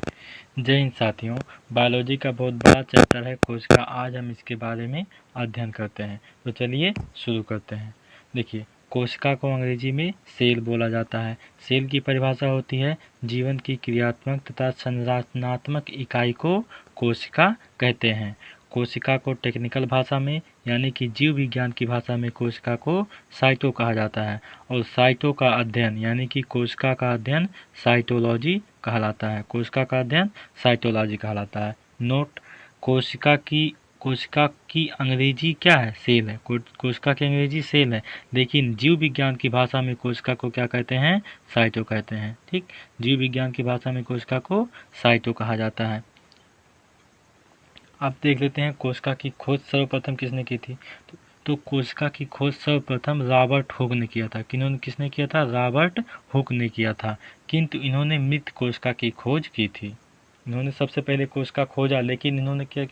जय हिंद साथियों, बायोलॉजी का बहुत बड़ा चैप्टर है कोशिका। आज हम इसके बारे में अध्ययन करते हैं। तो चलिए शुरू करते हैं। देखिए, कोशिका को अंग्रेजी में सेल बोला जाता है। सेल की परिभाषा होती है जीवन की क्रियात्मक तथा संरचनात्मक इकाई को कोशिका कहते हैं। कोशिका को टेक्निकल भाषा में यानी कि जीव विज्ञान की भाषा में कोशिका को साइटो कहा जाता है और साइटो का अध्ययन यानी कि कोशिका का अध्ययन साइटोलॉजी कहलाता है। कोशिका का अध्ययन साइटोलॉजी कहलाता है। नोट, कोशिका की अंग्रेजी क्या है? सेल है। कोशिका की अंग्रेजी सेल है, लेकिन जीव विज्ञान की भाषा में कोशिका को क्या कहते हैं? साइटो कहते हैं। ठीक, जीव विज्ञान की भाषा में कोशिका को साइटो कहा जाता है। अब देख लेते हैं कोशिका की खोज सर्वप्रथम किसने की थी। तो कोशिका की खोज सर्वप्रथम रॉबर्ट हुक ने किया था। किसने किया था? रॉबर्ट हुक ने किया था। किंतु इन्होंने मृत कोशिका की खोज की थी। इन्होंने सबसे पहले कोशिका खोजा, लेकिन इन्होंने क्या,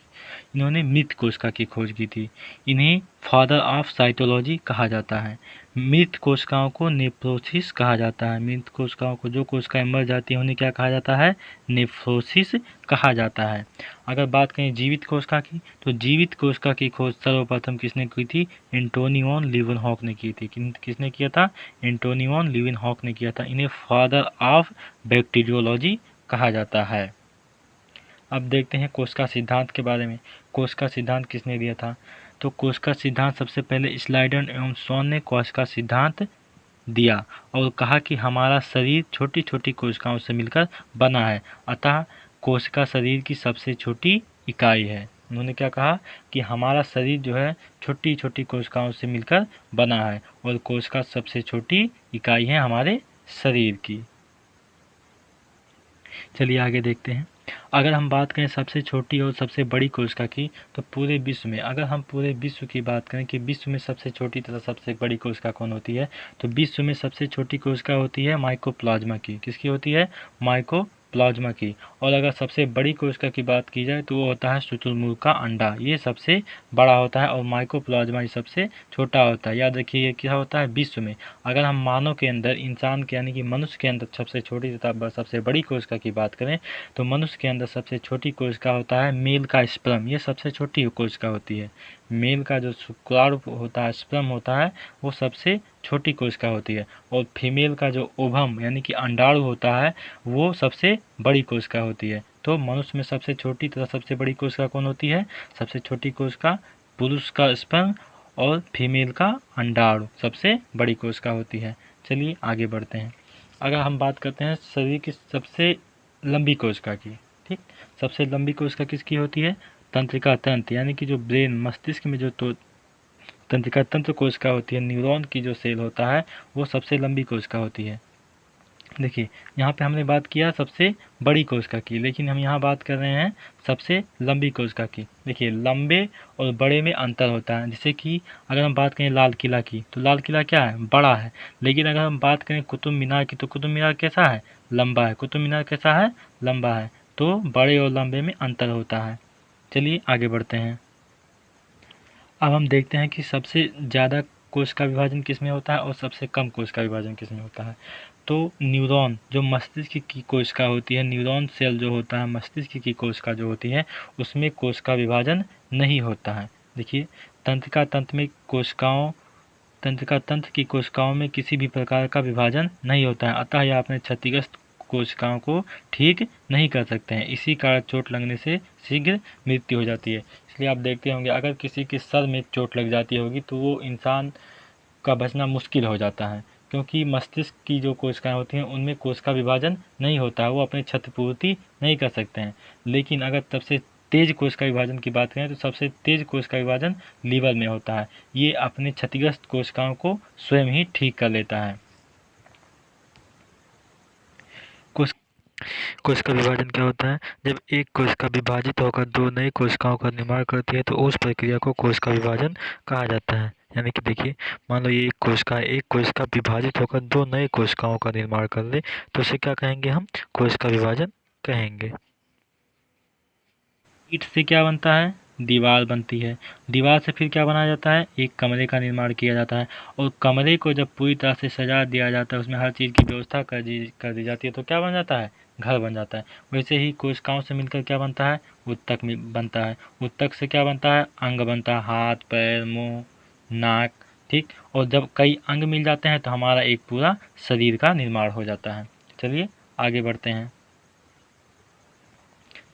इन्होंने मृत कोशिका की खोज की थी। इन्हें फादर ऑफ साइटोलॉजी कहा जाता है। मृत कोशिकाओं को नेफ्रोसिस कहा जाता है। मृत कोशिकाओं को, जो कोशिकाएं मर जाती हैं, उन्हें क्या कहा जाता है? नेफ्रोसिस कहा जाता है। अगर बात करें जीवित कोशिका की, तो जीवित कोशिका की खोज सर्वप्रथम किसने की थी? एंटोनी वॉन लीeuwenhoek ने की थी। किसने किया था? एंटोनी वॉन लीeuwenhoek ने किया था। इन्हें फादर ऑफ बैक्टीरियोलॉजी कहा जाता है। अब देखते हैं कोशिका सिद्धांत के बारे में। कोशिका सिद्धांत किसने दिया था? तो कोशिका सिद्धांत सबसे पहले स्लाइडन एवं स्वॉन ने कोशिका सिद्धांत दिया और कहा कि हमारा शरीर छोटी छोटी कोशिकाओं से मिलकर बना है, अतः कोशिका शरीर की सबसे छोटी इकाई है। उन्होंने क्या कहा कि हमारा शरीर जो है छोटी छोटी कोशिकाओं से मिलकर बना है और कोशिका सबसे छोटी इकाई है हमारे शरीर की। चलिए आगे देखते हैं। अगर हम बात करें सबसे छोटी और सबसे बड़ी कोशिका की, तो पूरे विश्व में, अगर हम पूरे विश्व की बात करें कि विश्व में सबसे छोटी तथा सबसे बड़ी कोशिका कौन होती है, तो विश्व में सबसे छोटी कोशिका होती है माइकोप्लाज्मा की। किसकी होती है? माइकोप्लाज्मा की। और अगर सबसे बड़ी कोशिका की बात की जाए तो वो होता है शुतुरमुर्ग का अंडा। ये सबसे बड़ा होता है और माइकोप्लाज्मा सबसे छोटा होता है। याद रखिए ये क्या होता है? विश्व में। अगर हम मानव के अंदर, इंसान के यानी कि मनुष्य के अंदर सबसे छोटी तथा सबसे बड़ी कोशिका की बात करें, तो मनुष्य के अंदर सबसे छोटी कोशिका होता है मेल का स्पर्म। ये सबसे छोटी कोशिका होती है। मेल का जो शुक्राणु होता है, स्पर्म होता है, वो सबसे छोटी कोशिका होती है। और फीमेल का जो ओवम यानी कि अंडाणु होता है, वो सबसे बड़ी कोशिका होती है। तो मनुष्य में सबसे छोटी तथा सबसे बड़ी कोशिका कौन होती है? सबसे छोटी कोशिका पुरुष का स्पर्म और फीमेल का अंडाणु सबसे बड़ी कोशिका होती है। चलिए आगे बढ़ते हैं। अगर हम बात करते हैं शरीर की सबसे लंबी कोशिका की, ठीक, सबसे लंबी कोशिका किसकी होती है? तंत्रिका तंत्र यानी कि जो ब्रेन, मस्तिष्क में जो तो तंत्रिका तंत्र कोशिका होती है, न्यूरॉन की जो सेल होता है, वो सबसे लंबी कोशिका होती है। देखिए, यहाँ पे हमने बात किया सबसे बड़ी कोशिका की, लेकिन हम यहाँ बात कर रहे हैं सबसे लंबी कोशिका की। देखिए, लंबे और बड़े में अंतर होता है। जैसे कि अगर हम बात करें लाल किला की, तो लाल किला क्या है? बड़ा है। लेकिन अगर हम बात करें कुतुब मीनार की, तो कुतुब मीनार कैसा है? लंबा है। कुतुब मीनार कैसा है? लंबा है। तो बड़े और लंबे में अंतर होता है। चलिए आगे बढ़ते हैं। अब हम देखते हैं कि सबसे ज़्यादा कोशिका विभाजन किस में होता है और सबसे कम कोशिका विभाजन किस में होता है। तो न्यूरॉन, जो मस्तिष्क की कोशिका होती है, न्यूरॉन सेल जो होता है, मस्तिष्क की कोशिका जो होती है, उसमें कोशिका विभाजन नहीं होता है। देखिए, तंत्रिका तंत्र में कोशिकाओं तंत्रिका तंत्र की कोशिकाओं में किसी भी प्रकार का विभाजन नहीं होता है, अतः यह अपने क्षतिग्रस्त कोशिकाओं को ठीक नहीं कर सकते हैं। इसी कारण चोट लगने से शीघ्र मृत्यु हो जाती है। इसलिए आप देखते होंगे अगर किसी के सर में चोट लग जाती होगी तो वो इंसान का बचना मुश्किल हो जाता है, क्योंकि मस्तिष्क की जो कोशिकाएं होती हैं उनमें कोशिका विभाजन नहीं होता है, वो अपनी क्षतिपूर्ति नहीं कर सकते हैं। लेकिन अगर सबसे तेज कोशिका विभाजन की बात करें तो सबसे तेज कोशिका विभाजन लीवर में होता है। ये अपने क्षतिग्रस्त कोशिकाओं को स्वयं ही ठीक कर लेता है। कोशिका विभाजन क्या होता है? जब एक कोशिका विभाजित होकर दो नई कोशिकाओं का निर्माण करती है तो उस प्रक्रिया को कोशिका विभाजन कहा जाता है। यानी कि देखिए, मान लो ये एक कोशिका विभाजित होकर दो नई कोशिकाओं का निर्माण कर ले तो उसे क्या कहेंगे? हम कोशिका विभाजन कहेंगे। ईंट से क्या बनता है? दीवार बनती है। दीवार से फिर क्या बनाया जाता है? एक कमरे का निर्माण किया जाता है। और कमरे को जब पूरी तरह से सजा दिया जाता है, उसमें हर चीज़ की व्यवस्था कर दी जाती है, तो क्या बन जाता है? घर बन जाता है। वैसे ही कोशिकाओं से मिलकर क्या बनता है, ऊतक बनता है। ऊतक से क्या बनता है, अंग बनता है, हाथ, पैर, मुंह, नाक, ठीक। और जब कई अंग मिल जाते हैं तो हमारा एक पूरा शरीर का निर्माण हो जाता है। चलिए आगे बढ़ते हैं।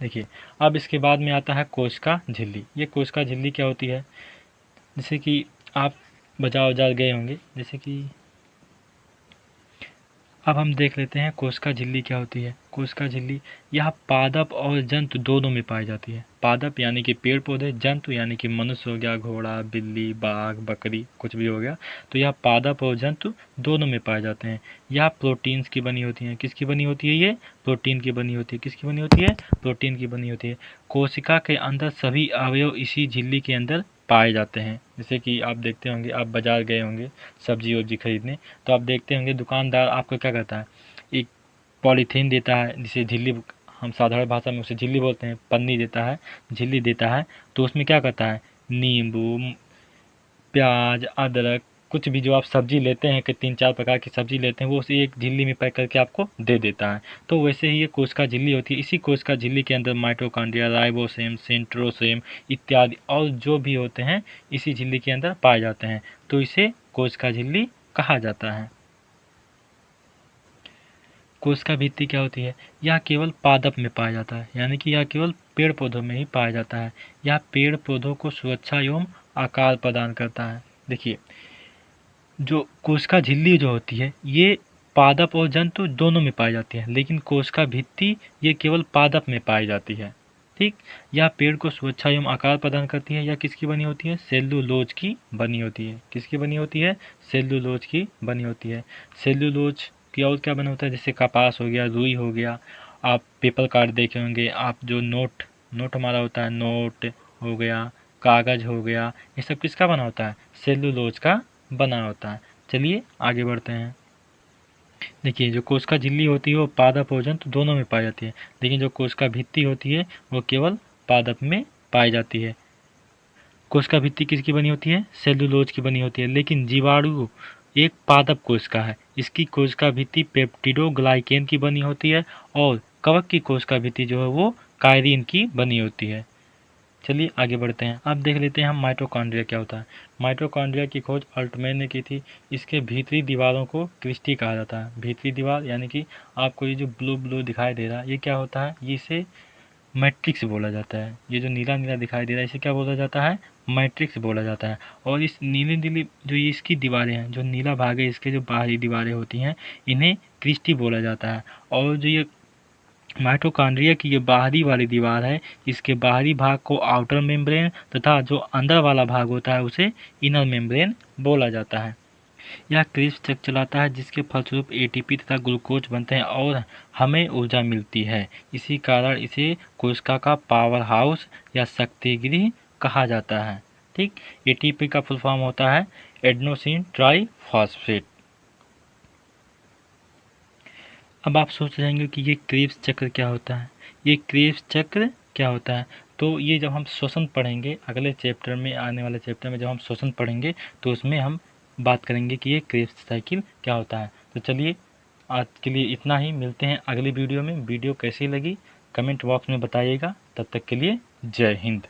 देखिए अब इसके बाद में आता है कोशिका झिल्ली। ये कोशिका झिल्ली क्या होती है, जैसे कि आप बाजार गए होंगे, जैसे कि अब हम देख लेते हैं कोशिका झिल्ली क्या होती है। कोशिका झिल्ली यह पादप और जंतु दोनों में पाई जाती है। पादप यानी कि पेड़ पौधे, जंतु यानी कि मनुष्य हो गया, घोड़ा, बिल्ली, बाघ, बकरी, कुछ भी हो गया, तो यह पादप और जंतु दोनों में पाए जाते हैं। यह प्रोटीन्स की बनी होती हैं। किसकी बनी होती है, ये प्रोटीन की बनी होती है। किसकी बनी होती है, प्रोटीन की बनी होती है। कोशिका के अंदर सभी अवयव इसी झिल्ली के अंदर पाए जाते हैं। जैसे कि आप देखते होंगे, आप बाजार गए होंगे सब्जी वब्जी खरीदने, तो आप देखते होंगे दुकानदार आपको क्या करता है, एक पॉलीथीन देता है, जिसे झिल्ली, हम साधारण भाषा में उसे झिल्ली बोलते हैं, पन्नी देता है, झिल्ली देता है। तो उसमें क्या करता है, नींबू, प्याज, अदरक, कुछ भी जो आप सब्जी लेते हैं कि 3-4 प्रकार की सब्जी लेते हैं, वो उसे एक झिल्ली में पैक करके आपको दे देता है। तो वैसे ही ये कोशिका झिल्ली होती है। इसी कोशिका झिल्ली के अंदर माइटोकॉन्ड्रिया, राइबोसोम, सेंट्रोसोम इत्यादि और जो भी होते हैं इसी झिल्ली के अंदर पाए जाते हैं। तो इसे कोशिका झिल्ली कहा जाता है। कोशिका भित्ति क्या होती है, यह केवल पादप में पाया जाता है, यानी कि यह केवल पेड़ पौधों में ही पाया जाता है। यह पेड़ पौधों को सुरक्षा एवं आकार प्रदान करता है। देखिए जो कोशिका झिल्ली जो होती है ये पादप और जंतु दोनों में पाई जाती है, लेकिन कोशिका भित्ति ये केवल पादप में पाई जाती है, ठीक। यह पेड़ को सुरक्षा एवं आकार प्रदान करती है। यह किसकी बनी होती है, सेल्यूलोज की बनी होती है। किसकी बनी होती है, सेल्यूलोज की बनी होती है। सेल्यूलोज की और क्या बना होता है, जैसे कपास हो गया, रुई हो गया, आप पेपर कार्ड देखे होंगे, आप जो नोट हमारा होता है, नोट हो गया, कागज हो गया, ये सब किसका बना होता है, सेल्यूलोज का बना होता है। चलिए आगे बढ़ते हैं। देखिए जो कोशिका झिल्ली होती है वो पादप और जंतु दोनों में पाई जाती है, लेकिन जो कोशिका भित्ति होती है वो केवल पादप में पाई जाती है। कोशिका भित्ति किसकी बनी होती है, सेल्यूलोज की बनी होती है। लेकिन जीवाणु एक पादप कोशिका है, इसकी कोशिका भित्ति पेप्टिडोग्लाइकेन की बनी होती है, और कवक की कोशिका भित्ति जो है वो कायरीन की बनी होती है। चलिए आगे बढ़ते हैं। अब देख लेते हैं हम माइटोकॉन्ड्रिया क्या होता है। माइटोकॉन्ड्रिया की खोज अल्टमैन ने की थी। इसके भीतरी दीवारों को क्रिस्टी कहा जाता है। भीतरी दीवार यानी कि आपको ये जो ब्लू ब्लू दिखाई दे रहा है ये क्या होता है, ये इसे मैट्रिक्स बोला जाता है। ये जो नीला नीला दिखाई दे रहा है इसे क्या बोला जाता है, मैट्रिक्स बोला जाता है। और इस नीली नीली जो ये इसकी दीवारें हैं, जो नीला भाग है इसके जो बाहरी दीवारें होती हैं, इन्हें क्रिस्टी बोला जाता है। और जो ये माइटोकॉन्ड्रिया की ये बाहरी वाली दीवार है, इसके बाहरी भाग को आउटर मेम्ब्रेन तथा जो अंदर वाला भाग होता है उसे इनर मेम्ब्रेन बोला जाता है। यह क्रिस्प चक्र चलाता है, जिसके फलस्वरूप एटीपी तथा ग्लूकोज बनते हैं और हमें ऊर्जा मिलती है। इसी कारण इसे कोशिका का पावर हाउस या शक्ति गृह कहा जाता है, ठीक। एटीपी का फुल फॉर्म होता है एडेनोसिन ट्राइफॉस्फेट। अब आप सोच रहे होंगे कि ये क्रेब्स चक्र क्या होता है। ये क्रेब्स चक्र क्या होता है, तो ये जब हम श्वसन पढ़ेंगे अगले चैप्टर में, आने वाले चैप्टर में जब हम श्वसन पढ़ेंगे तो उसमें हम बात करेंगे कि ये क्रेब्स साइकिल क्या होता है। तो चलिए आज के लिए इतना ही, मिलते हैं अगली वीडियो में। वीडियो कैसी लगी कमेंट बॉक्स में बताइएगा। तब तक के लिए जय हिंद।